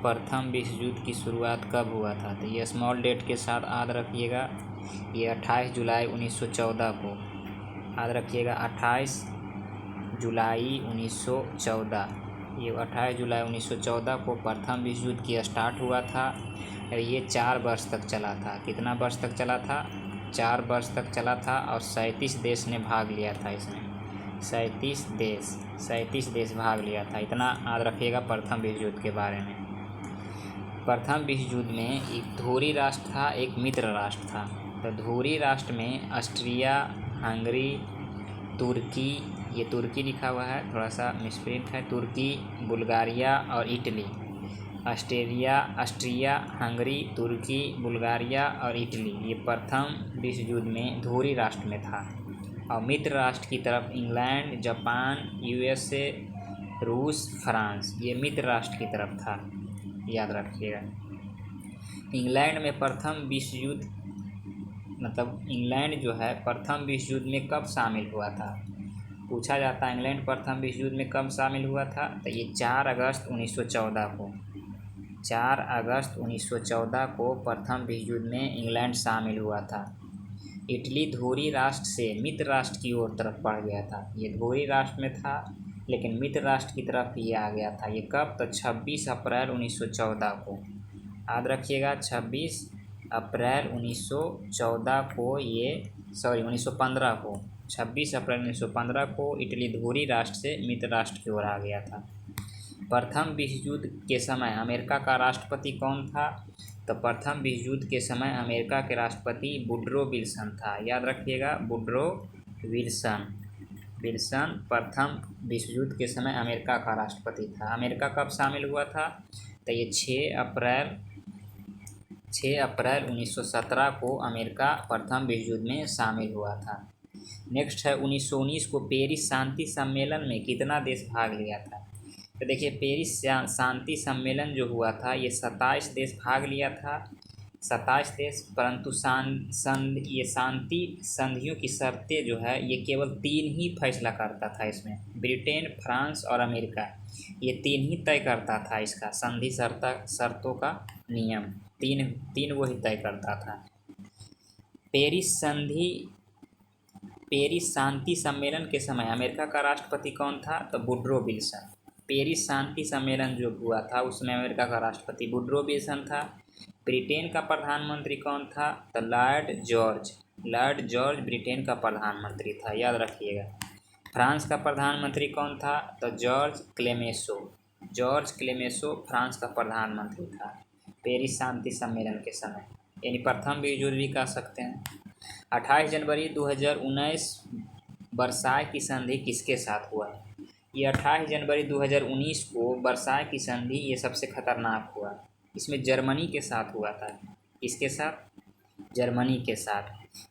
प्रथम विश्व युद्ध की शुरुआत कब हुआ था? तो ये स्मॉल डेट के साथ याद रखिएगा। ये 28 जुलाई 1914 को याद रखिएगा। 28 जुलाई 1914 ये 28 जुलाई 1914 को प्रथम विश्व युद्ध की स्टार्ट हुआ था। ये 4 वर्ष तक चला था। कितना वर्ष तक चला था? 4 वर्ष तक चला था और 37 देश ने भाग लिया था इसमें। 37 देश भाग लिया था। इतना याद रखिएगा प्रथम विश्व युद्ध के बारे में। प्रथम विश्व युद्ध में एक धुरी राष्ट्र था, एक मित्र राष्ट्र था। तो धुरी राष्ट्र में ऑस्ट्रिया, हंगरी, तुर्की, ये तुर्की लिखा हुआ है, थोड़ा सा मिसप्रिंट है, तुर्की, बुल्गारिया और इटली। ऑस्ट्रिया, हंगरी, तुर्की, बुल्गारिया और इटली ये प्रथम विश्व युद्ध में धुरी राष्ट्र में था। और मित्र राष्ट्र की तरफ इंग्लैंड, जापान, यूएसए, रूस, फ्रांस ये मित्र राष्ट्र की तरफ था। याद रखिएगा। इंग्लैंड में प्रथम विश्व युद्ध मतलब इंग्लैंड जो है प्रथम विश्व युद्ध में कब शामिल हुआ था? पूछा जाता है इंग्लैंड प्रथम विश्व युद्ध में कब शामिल हुआ था? तो ये 4 अगस्त 1914 को 4 अगस्त 1914 को प्रथम विश्व युद्ध में इंग्लैंड शामिल हुआ था। इटली धुरी राष्ट्र से मित्र राष्ट्र की ओर तरफ बढ़ गया था। ये धुरी राष्ट्र में था लेकिन मित्र राष्ट्र की तरफ ये आ गया था। ये कब? तो 26 अप्रैल 1914 को याद रखिएगा। 26 अप्रैल 1914 को 1915 को 26 अप्रैल 1915 को इटली धुरी राष्ट्र से मित्र राष्ट्र की ओर आ गया था। प्रथम विश्व युद्ध के समय अमेरिका का राष्ट्रपति कौन था? तो प्रथम विश्व युद्ध के समय अमेरिका के राष्ट्रपति वुडरो विल्सन था। याद रखिएगा, वुडरो विल्सन प्रथम विश्व युद्ध के समय अमेरिका का राष्ट्रपति था। अमेरिका कब शामिल हुआ था? तो ये 6 अप्रैल 1917 को अमेरिका प्रथम विश्व युद्ध में शामिल हुआ था। नेक्स्ट है 1919 को पेरिस शांति सम्मेलन में कितना देश भाग लिया था? तो देखिए पेरिस शांति सम्मेलन जो हुआ था ये 27 देश भाग लिया था। 27 देश, परंतु ये शांति संधियों की शर्तें जो है ये केवल 3 ही फैसला करता था। इसमें ब्रिटेन, फ्रांस और अमेरिका ये 3 ही तय करता था। इसका संधि शर्तों का नियम तीन वो ही तय करता था। पेरिस शांति सम्मेलन के समय अमेरिका का राष्ट्रपति कौन था? तो वुडरो विल्सन। पेरिस शांति सम्मेलन जो हुआ था उसमें अमेरिका का राष्ट्रपति वुडरो विल्सन था। ब्रिटेन का प्रधानमंत्री कौन था? तो लॉर्ड जॉर्ज ब्रिटेन का प्रधानमंत्री था। याद रखिएगा। फ्रांस का प्रधानमंत्री कौन था? तो जॉर्ज क्लेमेसो फ्रांस का प्रधानमंत्री था पेरिस शांति सम्मेलन के समय। यानी प्रथम विश्व युद्ध भी कह सकते हैं। 28 जनवरी 2019 वर्साय की संधि किसके साथ हुआ? ये 28 जनवरी 2019 को वर्साय की संधि ये सबसे खतरनाक हुआ। इसमें जर्मनी के साथ हुआ था। किसके साथ? जर्मनी के साथ।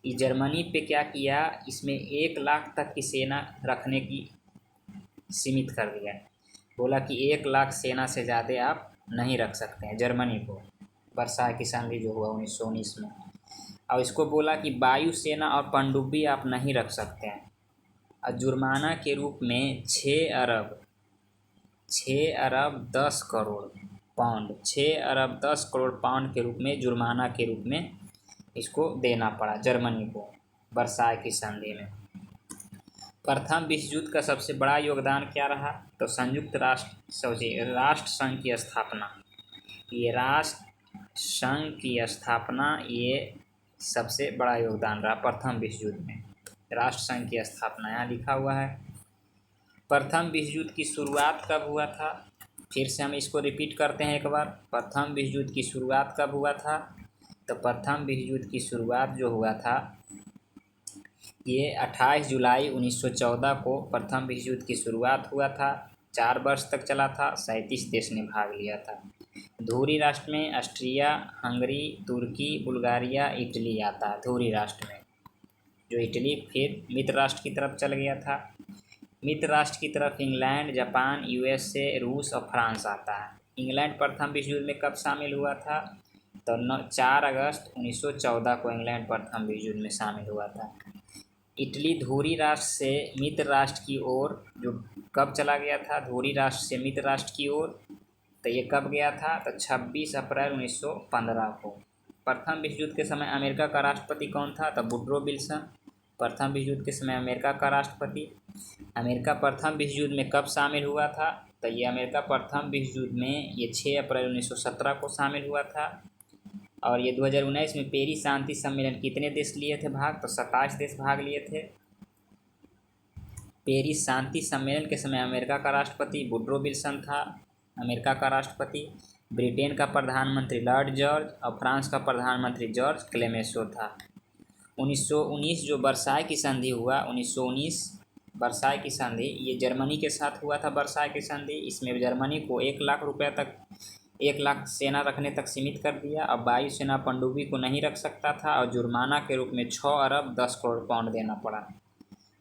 ये जर्मनी पे क्या किया? इसमें 1 लाख तक की सेना रखने की सीमित कर दिया। बोला कि 1 लाख सेना से ज़्यादा आप नहीं रख सकते हैं जर्मनी को। वर्साय की संधि जो हुआ 1919 में। और इसको बोला कि वायु सेना और पनडुब्बी आप नहीं रख सकते हैं। और जुर्माना के रूप में 6 अरब 10 करोड़ पाउंड 6 अरब 10 करोड़ पाउंड के रूप में जुर्माना के रूप में इसको देना पड़ा जर्मनी को वर्साय की संधि में। प्रथम विश्व युद्ध का सबसे बड़ा योगदान क्या रहा? तो राष्ट्र संघ की स्थापना। ये राष्ट्र संघ की स्थापना ये सबसे बड़ा योगदान रहा प्रथम विश्व युद्ध में। राष्ट्र संघ की स्थापना यहाँ लिखा हुआ है। प्रथम विश्व युद्ध की शुरुआत कब हुआ था? फिर से हम इसको रिपीट करते हैं एक बार। प्रथम विश्व युद्ध की शुरुआत कब हुआ था? तो प्रथम विश्व युद्ध की शुरुआत जो हुआ था ये 28 जुलाई 1914 को प्रथम विश्व युद्ध की शुरुआत हुआ था। 4 वर्ष तक चला था। 37 देश ने भाग लिया था। धुरी राष्ट्र में ऑस्ट्रिया, हंगरी, तुर्की, बुल्गारिया, इटली आता है धुरी राष्ट्र में। जो इटली फिर मित्र राष्ट्र की तरफ चल गया था। मित्र राष्ट्र की तरफ इंग्लैंड, जापान, यूएसए, रूस और फ्रांस आता है। इंग्लैंड प्रथम विश्व युद्ध में कब शामिल हुआ था? तो 4 अगस्त 1914 को इंग्लैंड प्रथम विश्व युद्ध में शामिल हुआ था। इटली धुरी राष्ट्र से मित्र राष्ट्र की ओर जो कब चला गया था? धुरी राष्ट्र से मित्र राष्ट्र की ओर तो ये कब गया था? तो 26 अप्रैल 1915 को। प्रथम विश्व युद्ध के समय अमेरिका का राष्ट्रपति कौन था? तो वुडरो विल्सन। प्रथम विश्व युद्ध के समय अमेरिका का राष्ट्रपति। अमेरिका प्रथम विश्व युद्ध में कब शामिल हुआ था? तो ये अमेरिका प्रथम विश्व युद्ध में ये 6 अप्रैल 1917 को शामिल हुआ था। और ये 2019 में पेरिस शांति सम्मेलन कितने देश लिए थे भाग? तो 27 देश भाग लिए थे। पेरिस शांति सम्मेलन के समय अमेरिका का राष्ट्रपति वुडरो विल्सन था, अमेरिका का राष्ट्रपति। ब्रिटेन का प्रधानमंत्री लॉर्ड जॉर्ज और फ्रांस का प्रधानमंत्री जॉर्ज क्लेमेंसो था। 1919 जो वर्साय की संधि हुआ, 1919 वर्साय की संधि, ये जर्मनी के साथ हुआ था। वर्साय की संधि, इसमें जर्मनी को 1 लाख रुपये तक, 1 लाख सेना रखने तक सीमित कर दिया। अब वायुसेना पनडुब्बी को नहीं रख सकता था और जुर्माना के रूप में 6 अरब 10 करोड़ पाउंड देना पड़ा।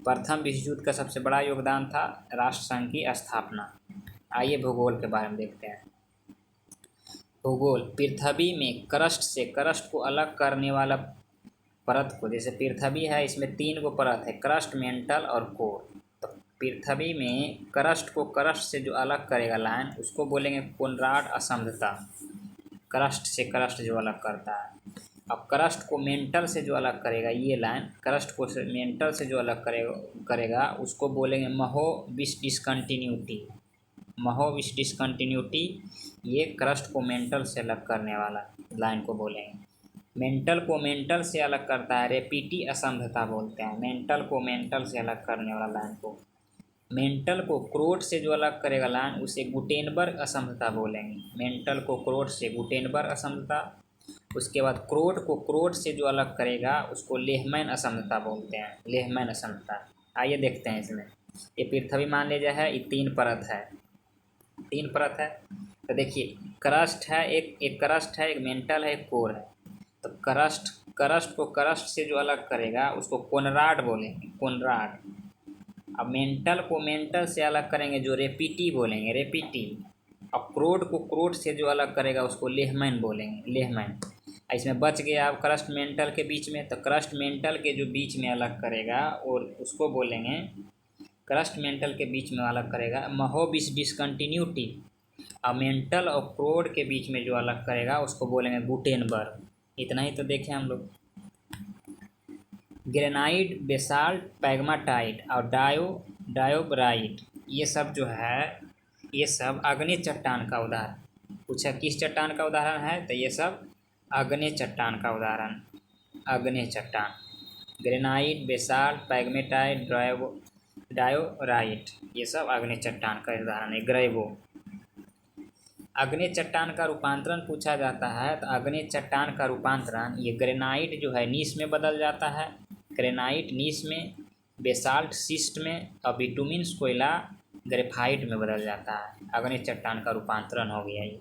प्रथम विश्व युद्ध का सबसे बड़ा योगदान था राष्ट्रसंघ की स्थापना। आइए भूगोल के बारे में देखते हैं। भूगोल, पृथ्वी में क्रस्ट से, क्रस्ट को अलग करने वाला परत को, जैसे पृथ्वी है इसमें 3 गो परत है, क्रस्ट, मेंटल और कोर। तो पृथ्वी में क्रस्ट को क्रस्ट से जो अलग करेगा लाइन, उसको बोलेंगे कोनराड असमर्थता। क्रस्ट से क्रस्ट जो अलग करता है। अब क्रस्ट को मेंटल से जो अलग करेगा, ये लाइन क्रस्ट को मेंटल से जो अलग करेगा उसको बोलेंगे महोविश डिस्कंटिन्यूटी। महोविश डिस्कंटिन्यूटी, ये क्रस्ट को मेंटल से अलग करने वाला लाइन को बोलेंगे। मेंटल को मेंटल से अलग करता है रेपिटी असमर्थता बोलते हैं। मेंटल को मेंटल से अलग करने वाला लाइन को। मेंटल को क्रोट से जो अलग करेगा लाइन, उसे गुटेनबर्ग असमर्थता बोलेंगे। मेंटल को क्रोट से गुटेनबर्ग असमर्थता। उसके बाद क्रोट को क्रोट से जो अलग करेगा उसको लेहमैन असमर्थता बोलते हैं, लेहमैन असमर्थता। आइए देखते हैं इसमें। ये पृथ्वी मान लीजिए है, ये 3 परत है, 3 परत है। तो देखिए क्रस्ट है, एक क्रस्ट है, एक मेंटल है, एक कोर है। तो क्रस्ट को क्रस्ट से जो अलग करेगा उसको कोनराड बोलेंगे, कोनराड। अब मेंटल को मेंटल से अलग करेंगे जो रेपिटी बोलेंगे, रेपिटी। अब क्रोट को क्रोट से जो अलग करेगा उसको लेहमैन बोलेंगे, लेहमैन। इसमें बच गया अब क्रस्ट मेंटल के बीच में, तो क्रस्ट मेंटल के जो बीच में अलग करेगा और उसको बोलेंगे, क्रस्ट मेंटल के बीच में अलग करेगा महोविश डिस्कंटिन्यूटी। अब मेंटल और क्रोट के बीच में जो अलग करेगा उसको बोलेंगे गुटेनबर्ग। इतना ही तो देखें हम लोग। ग्रेनाइट, बेसाल्ट, पैग्माटाइट और डायोबराइट, ये सब जो है, ये सब आग्नेय चट्टान का उदाहरण। पूछा किस चट्टान का उदाहरण है? तो ये सब आग्नेय चट्टान का उदाहरण, आग्नेय चट्टान। ग्रेनाइट, बेसाल्ट, पैग्मेटाइट, डायोराइट, ये सब आग्नेय चट्टान का उदाहरण है। ग्रेवो, आग्नेय चट्टान का रूपांतरण पूछा जाता है। तो आग्नेय चट्टान का रूपांतरण, ये ग्रेनाइट जो है नीस में बदल जाता है, ग्रेनाइट नीस में, बेसाल्ट सिस्ट में और बिटुमिन्स कोयला ग्रेफाइट में बदल जाता है। आग्नेय चट्टान का रूपांतरण हो गया ये।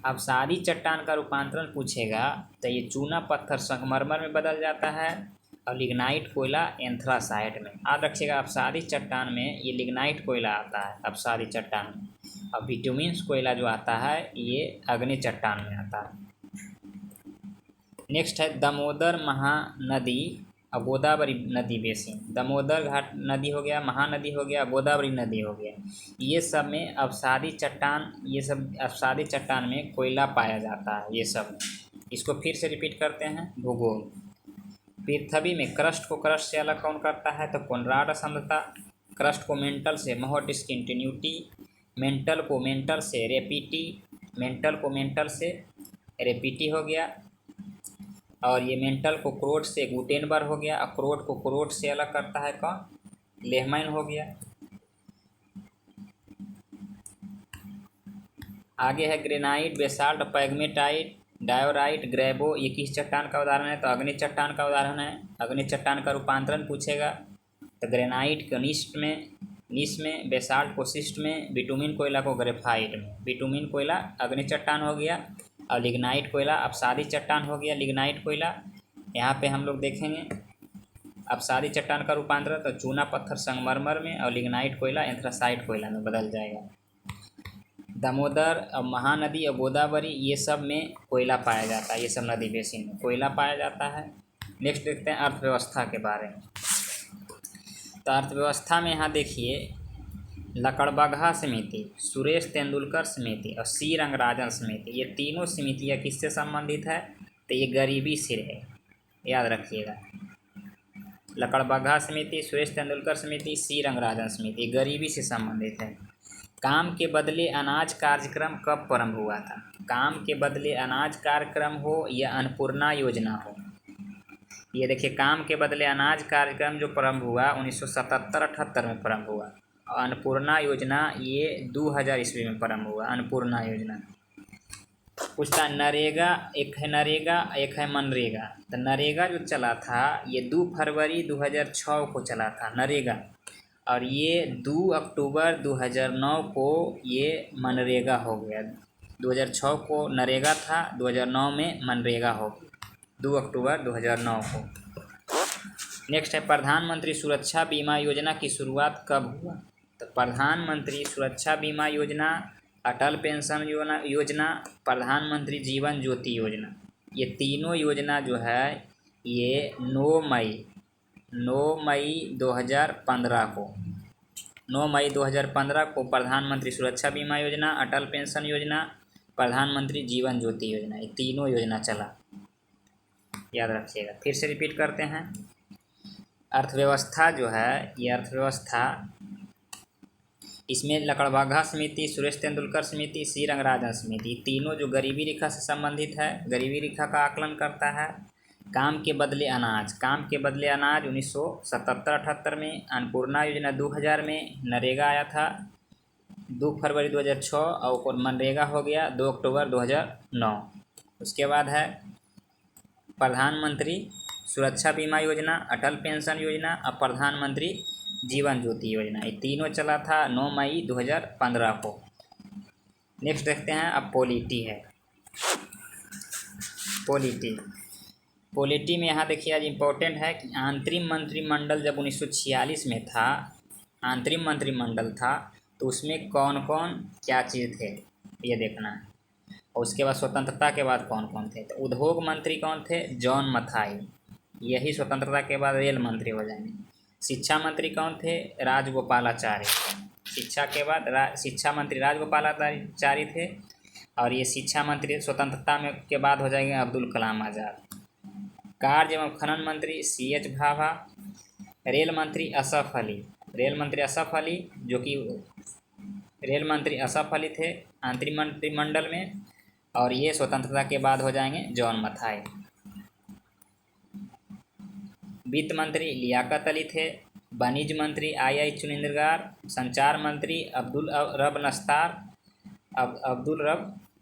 अब सादी चट्टान का रूपांतरण पूछेगा तो ये चूना पत्थर संगमरमर में बदल जाता है और लिग्नाइट कोयला एंथ्रासाइट में। याद रखिएगा, अब सादी चट्टान में ये लिग्नाइट कोयला आता है, अब सादी चट्टान में। अब बिटुमिन्स कोयला जो आता है ये अग्नि चट्टान में आता है। नेक्स्ट है दामोदर महानदी और गोदावरी नदी बेसिन। दामोदर घाट नदी हो गया, महानदी हो गया, गोदावरी नदी हो गया। ये सब में अवसादी चट्टान, ये सब अवसादी चट्टान में कोयला पाया जाता है, ये सब। इसको फिर से रिपीट करते हैं। भूगोल, पृथ्वी में क्रस्ट को क्रस्ट से अलग कौन करता है? तो कोनराड असमर्थता। क्रस्ट को मेंटल से महो डिस्कंटिन्यूटी, मेंटल को मेंटल से रेपिटी, मेंटल को मेंटल से रेपिटी हो गया। और ये मेंटल को क्रोट से गुटेनबर्ग हो गया। और क्रोट को क्रोट से अलग करता है कौन? लेहमैन हो गया। आगे है ग्रेनाइट, बेसाल्ट, पैग्मेटाइट, डायोराइट, ग्रेवो, ये किस चट्टान का उदाहरण है? तो अग्नि चट्टान का उदाहरण है। अग्नि चट्टान का रूपांतरण पूछेगा तो ग्रेनाइट को नीस में, बेसाल्ट को सिस्ट में, बिटुमिन कोयला को ग्रेफाइट में। बिटुमिन कोयला अग्नि चट्टान हो गया और लिग्नाइट कोयला अवसादी चट्टान हो गया, लिग्नाइट कोयला। यहाँ पे हम लोग देखेंगे अवसादी चट्टान का रूपांतरण तो चूना पत्थर संगमरमर में और लिग्नाइट कोयला एंथ्रासाइट कोयला में बदल जाएगा। दामोदर और महानदी और गोदावरी, ये सब में कोयला पाया जाता है, ये सब नदी बेसिन में कोयला पाया जाता है। नेक्स्ट देखते हैं अर्थव्यवस्था के बारे में। तो अर्थव्यवस्था में यहाँ देखिए लकड़बग्घा समिति, सुरेश तेंदुलकर समिति और सी रंगराजन समिति, ये तीनों समितियाँ किससे संबंधित है? तो ये गरीबी से है, याद रखिएगा। लकड़बग्घा समिति, सुरेश तेंदुलकर समिति, सी रंगराजन समिति गरीबी से संबंधित है। काम के बदले अनाज कार्यक्रम कब प्रारंभ हुआ था? काम के बदले अनाज कार्यक्रम हो या अन्नपूर्णा योजना हो, ये देखिए, काम के बदले अनाज कार्यक्रम जो प्रारंभ हुआ 1977-78 में प्रारंभ हुआ। और अन्नपूर्णा योजना ये 2000 ईस्वी में प्रारंभ हुआ। अन्नपूर्णा योजना पूछता, नरेगा, एक है नरेगा, एक है मनरेगा। तो नरेगा जो चला था ये 2 फरवरी 2006 को चला था नरेगा, और ये 2 अक्टूबर 2009 को ये मनरेगा हो गया। 2006 को नरेगा था, 2009 में मनरेगा हो गया, 2 अक्टूबर 2009 को। नेक्स्ट है प्रधानमंत्री सुरक्षा बीमा योजना की शुरुआत कब हुआ? तो प्रधानमंत्री सुरक्षा बीमा योजना, अटल पेंशन योजना, प्रधानमंत्री जीवन ज्योति योजना, ये तीनों योजना जो है ये 9 मई 2015 को 9 मई 2015 को प्रधानमंत्री सुरक्षा बीमा योजना, अटल पेंशन योजना, प्रधानमंत्री जीवन ज्योति योजना, ये तीनों योजना चला, याद रखिएगा। फिर से रिपीट करते हैं। अर्थव्यवस्था जो है ये अर्थव्यवस्था, इसमें लकड़बग्घा समिति, सुरेश तेंदुलकर समिति, सी रंगराजन समिति, तीनों जो गरीबी रेखा से संबंधित है, गरीबी रेखा का आकलन करता है। काम के बदले अनाज, काम के बदले अनाज 1977-78 में, अन्नपूर्णा योजना 2000 में, नरेगा आया था 2 फरवरी 2006 और मनरेगा हो गया 2 अक्टूबर 2009। उसके बाद है प्रधानमंत्री सुरक्षा बीमा योजना, अटल पेंशन योजना और प्रधानमंत्री जीवन ज्योति योजना, ये तीनों चला था 9 मई 2015 को। नेक्स्ट देखते हैं, अब पॉलिटी है। पॉलिटी में यहाँ देखिए आज इम्पोर्टेंट है कि अंतरिम मंत्रिमंडल जब 1946 में था, अंतरिम मंत्रिमंडल था, तो उसमें कौन कौन क्या चीज़ थे ये देखना है। और उसके बाद स्वतंत्रता के बाद कौन कौन थे? तो उद्योग मंत्री कौन थे? जॉन मथाई, यही स्वतंत्रता के बाद रेल मंत्री हो जाएंगे। शिक्षा मंत्री कौन थे? राजगोपालाचारी। शिक्षा के बाद शिक्षा मंत्री राजगोपालाचारी थे, और ये शिक्षा मंत्री स्वतंत्रता में के बाद हो जाएंगे अब्दुल कलाम आज़ाद। कार्य एवं खनन मंत्री CH भाभा। रेल मंत्री असफ अली, जो कि रेल मंत्री असफ अली थे अंतरिम मंत्रिमंडल में, और ये स्वतंत्रता के बाद हो जाएंगे जॉन मथाई। वित्त मंत्री लियाकत अली थे। वाणिज्य मंत्री II चुनिंदरगार। संचार मंत्री अब्दुल रब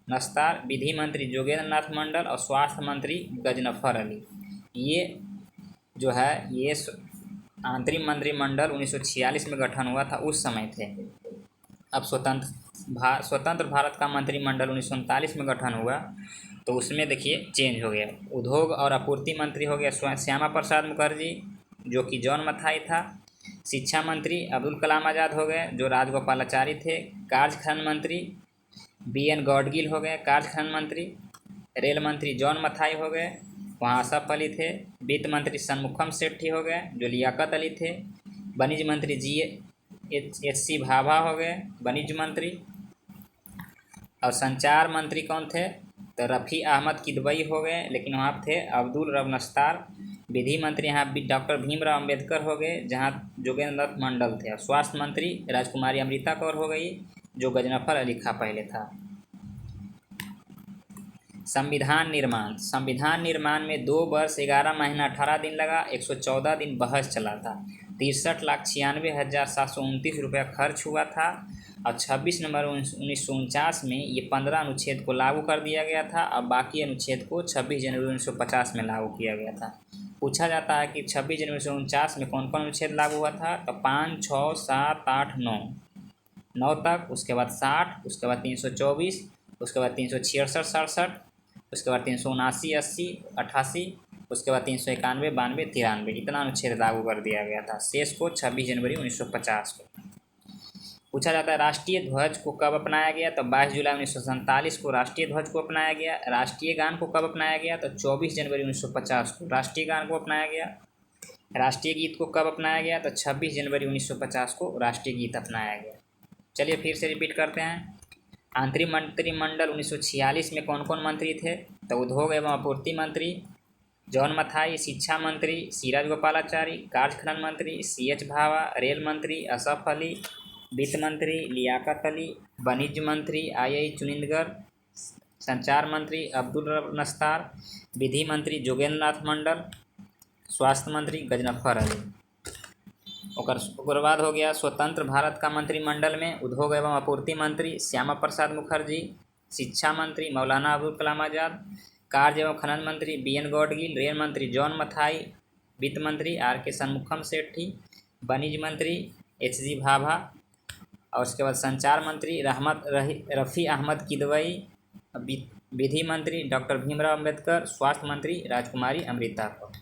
नस्तार। विधि मंत्री जोगेंद्र नाथ मंडल और स्वास्थ्य मंत्री गजनफर अली। ये जो है ये अंतरिम मंत्रिमंडल 1946 में गठन हुआ था, उस समय थे। अब स्वतंत्र भारत का मंत्रिमंडल 1939 में गठन हुआ, तो उसमें देखिए चेंज हो गया। उद्योग और आपूर्ति मंत्री हो गया श्यामा प्रसाद मुखर्जी, जो कि जॉन मथाई था। शिक्षा मंत्री अब्दुल कलाम आज़ाद हो गए, जो राजगोपालाचारी थे। कार्य खनन मंत्री BN गौडगिल हो गए, कार्य खनन मंत्री। रेल मंत्री जॉन मथाई हो गए, वहाँ असफ अली थे। वित्त मंत्री सन्मुखम सेठी हो गए, जो लियाकत अली थे। वाणिज्य मंत्री GH भाभा हो गए, वाणिज्य मंत्री। और संचार मंत्री कौन थे? तो रफ़ी अहमद किदवई हो गए, लेकिन वहाँ थे अब्दुल रब नस्तार। विधि मंत्री यहाँ डॉक्टर भीमराव अंबेडकर हो गए, जहाँ जोगेंद्र नाथ मंडल थे। और स्वास्थ्य मंत्री राजकुमारी अमृता कौर हो गई, जो गजनफर अली खां पहले था। संविधान निर्माण में 2 वर्ष 11 महीना 18 दिन लगा, 114 दिन बहस चला था। 63,96,729 रुपया खर्च हुआ था। और 26 नवंबर 1949 में ये 15 अनुच्छेद को लागू कर दिया गया था, और बाकी अनुच्छेद को 26 जनवरी 1950 में लागू किया गया था। पूछा जाता है कि 26 जनवरी 1949 में कौन कौन अनुच्छेद लागू हुआ था? तो 5, 6, 7, 8, 9 तक, उसके बाद 60, उसके बाद 324, उसके बाद 366, 67, उसके बाद 379, 80, 88, उसके बाद 391, 92, 93, इतना अनुच्छेद लागू कर दिया गया था। शेष को 26 जनवरी 1950 को। पूछा जाता है राष्ट्रीय ध्वज को कब अपनाया गया? तो 22 जुलाई 1947 को राष्ट्रीय ध्वज को अपनाया गया। राष्ट्रीय गान को कब अपनाया गया? तो 24 जनवरी 1950 को राष्ट्रीय गान को अपनाया गया। राष्ट्रीय गीत को कब अपनाया गया? तो 26 जनवरी 1950 को राष्ट्रीय गीत अपनाया गया। चलिए फिर से रिपीट करते हैं। आंतरिक मंत्रिमंडल 1946 में कौन कौन मंत्री थे? तो उद्योग एवं आपूर्ति मंत्री जॉन मथाई, शिक्षा मंत्री सीराज गोपालाचारी, कार्य खनन मंत्री CH भाभा, रेल मंत्री असफ अली, वित्त मंत्री लियाकत अली, वाणिज्य मंत्री II चुनिंदगर, संचार मंत्री अब्दुल रब नस्तार, विधि मंत्री जोगेंद्र नाथ मंडल, स्वास्थ्य मंत्री गजनफर अली। ओकर बाद हो गया स्वतंत्र भारत का मंत्रिमंडल में उद्योग एवं आपूर्ति मंत्री श्यामा प्रसाद मुखर्जी, शिक्षा मंत्री मौलाना अबुल कलाम आज़ाद, कार्य एवं खनन मंत्री BN गौडगिल, रेल मंत्री जॉन मथाई, वित्त मंत्री RK शनमुखम सेठी, वाणिज्य मंत्री HG भाभा, और उसके बाद संचार मंत्री रफ़ी अहमद किदवई, विधि मंत्री डॉक्टर भीमराव अम्बेडकर, स्वास्थ्य मंत्री राजकुमारी अमृता कौर।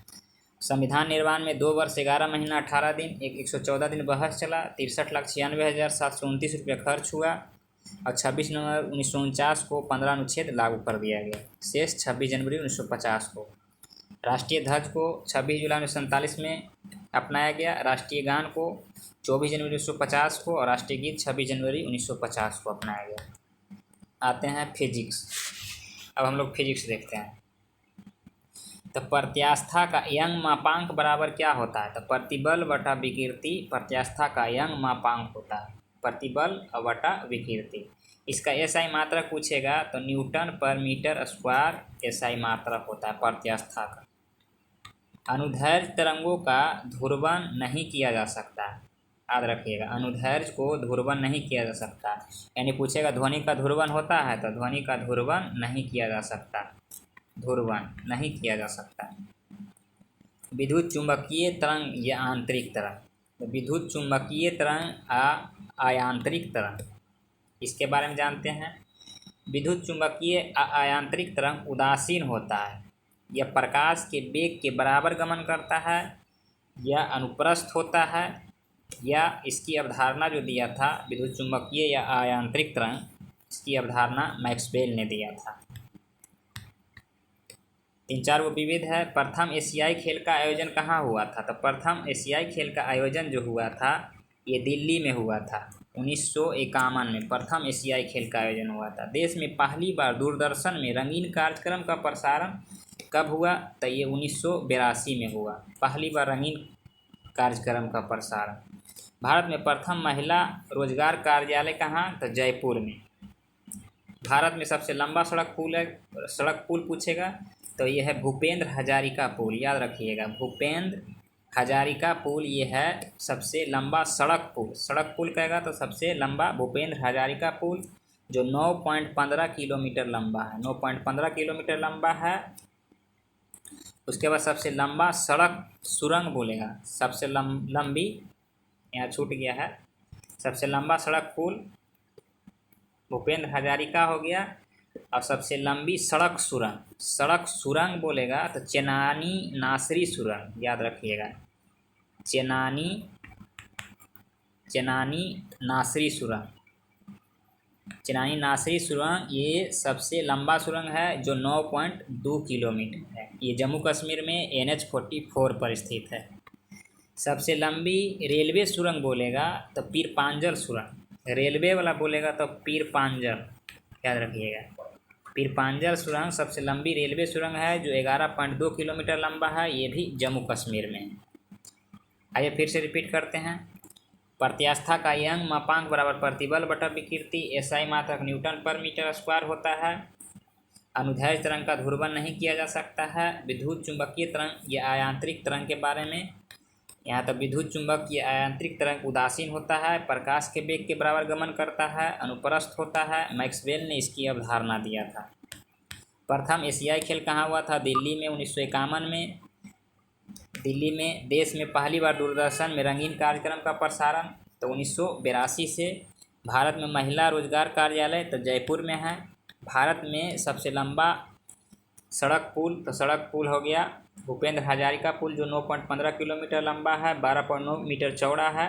संविधान निर्माण में 2 वर्ष 11 महीना 18 दिन 114 दिन बहस चला, 63,96,729 रुपये खर्च हुआ और 26 नवंबर 1949 को 15 अनुच्छेद लागू कर दिया गया। शेष 26 जनवरी 1950 को। राष्ट्रीय ध्वज को 26 जुलाई 1947 में अपनाया गया, राष्ट्रीय गान को 24 जनवरी 1950 को और राष्ट्रीय गीत 26 जनवरी 1950 को अपनाया गया। आते हैं फिजिक्स। अब हम लोग फिजिक्स देखते हैं। तो प्रत्यास्था का यंग मापांक बराबर क्या होता है? तो प्रतिबल बटा विकृति प्रत्यास्था का यंग मापांक होता है। प्रतिबल बटा विकृति। इसका SI मात्रक पूछेगा तो न्यूटन पर मीटर स्क्वायर SI मात्रक होता है प्रत्यास्था का। अनुदैर्घ्य तरंगों का ध्रुवन नहीं किया जा सकता, याद रखिएगा, अनुदैर्घ्य को ध्रुवन नहीं किया जा सकता। यानी पूछेगा ध्वनि का ध्रुवन होता है, तो ध्वनि का ध्रुवन नहीं किया जा सकता, ध्रुवन नहीं किया जा सकता। विद्युत चुंबकीय तरंग या आंतरिक तरंग। तो विद्युत चुंबकीय तरंग आयांतरिक तरंग, इसके बारे में जानते हैं। विद्युत चुंबकीय आयांतरिक तरंग उदासीन होता है, यह प्रकाश के वेग के बराबर गमन करता है, यह अनुप्रस्थ होता है, या इसकी अवधारणा जो दिया था विद्युत चुंबकीय या आयांतरिक तरंग, इसकी अवधारणा मैक्सवेल ने दिया था। 3-4 वो विविध है। प्रथम एशियाई खेल का आयोजन कहाँ हुआ था? तो प्रथम एशियाई खेल का आयोजन जो हुआ था ये दिल्ली में हुआ था। 1951 में प्रथम एशियाई खेल का आयोजन हुआ था। देश में पहली बार दूरदर्शन में रंगीन कार्यक्रम का प्रसारण कब हुआ? तो ये 1982 में हुआ, पहली बार रंगीन कार्यक्रम का प्रसारण। भारत में प्रथम महिला रोजगार कार्यालय कहाँ? तो जयपुर में। भारत में सबसे लंबा सड़क पुल पूछेगा तो यह है भूपेंद्र हजारिका पुल, याद रखिएगा, भूपेंद्र हजारिका पुल ये है सबसे लंबा सड़क पुल कहेगा तो सबसे लंबा भूपेंद्र हजारिका पुल, जो 9.15 किलोमीटर लंबा है, 9.15 किलोमीटर लंबा है। उसके बाद सबसे लंबा सड़क सुरंग बोलेगा, सबसे लंबी, यहाँ छूट गया है, सबसे लंबा सड़क पुल भूपेंद्र हजारिका हो गया। और सबसे लंबी सड़क सुरंग बोलेगा तो चेनानी नासरी सुरंग, याद रखिएगा, चेनानी नासरी सुरंग ये सबसे लंबा सुरंग है, जो 9.2 किलोमीटर है। ये जम्मू कश्मीर में NH-44 पर स्थित है। सबसे लंबी रेलवे सुरंग बोलेगा तो पीरपांजल सुरंग, रेलवे वाला बोलेगा तो पीरपांजल, याद रखिएगा, पीरपांजल सुरंग सबसे लंबी रेलवे सुरंग है, जो 11.2 किलोमीटर लंबा है, ये भी जम्मू कश्मीर में। आइए फिर से रिपीट करते हैं। प्रत्यास्था का यंग मापांक बराबर प्रतिबल बटा विकृति, SI मात्रक न्यूटन पर मीटर स्क्वायर होता है। अनुदैर्घ्य तरंग का ध्रुवन नहीं किया जा सकता है। विद्युत चुंबकीय तरंग या आयांतरिक तरंग के बारे में, यहाँ तक विद्युत चुंबक या आयांतरिक तरंग उदासीन होता है, प्रकाश के वेग के बराबर गमन करता है, अनुप्रस्थ होता है। मैक्सवेल ने इसकी अवधारणा दिया था। प्रथम एशियाई खेल कहाँ हुआ था? दिल्ली में 1951 में। दिल्ली में देश में पहली बार दूरदर्शन में रंगीन कार्यक्रम का प्रसारण तो 1982 से। भारत में महिला रोजगार कार्यालय तो जयपुर में है। भारत में सबसे लंबा सड़क पुल हो गया भूपेंद्र हजारिका पुल, जो 9.15 किलोमीटर लंबा है, 12.9 मीटर चौड़ा है,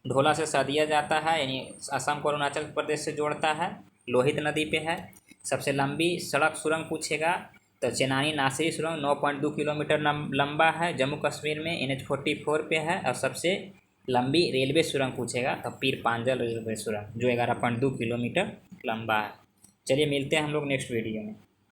ढोला से सदिया जाता है, यानी असम को अरुणाचल प्रदेश से जोड़ता है, लोहित नदी पे है। सबसे लंबी सड़क सुरंग पूछेगा तो चेनानी नासरी सुरंग 9.2 किलोमीटर लंबा है, जम्मू कश्मीर में NH-44 पे है। और सबसे लंबी रेलवे सुरंग पूछेगा तो पीर पांजल रेलवे सुरंग जो 11.2 किलोमीटर लंबा है। चलिए मिलते हैं हम लोग नेक्स्ट वीडियो में।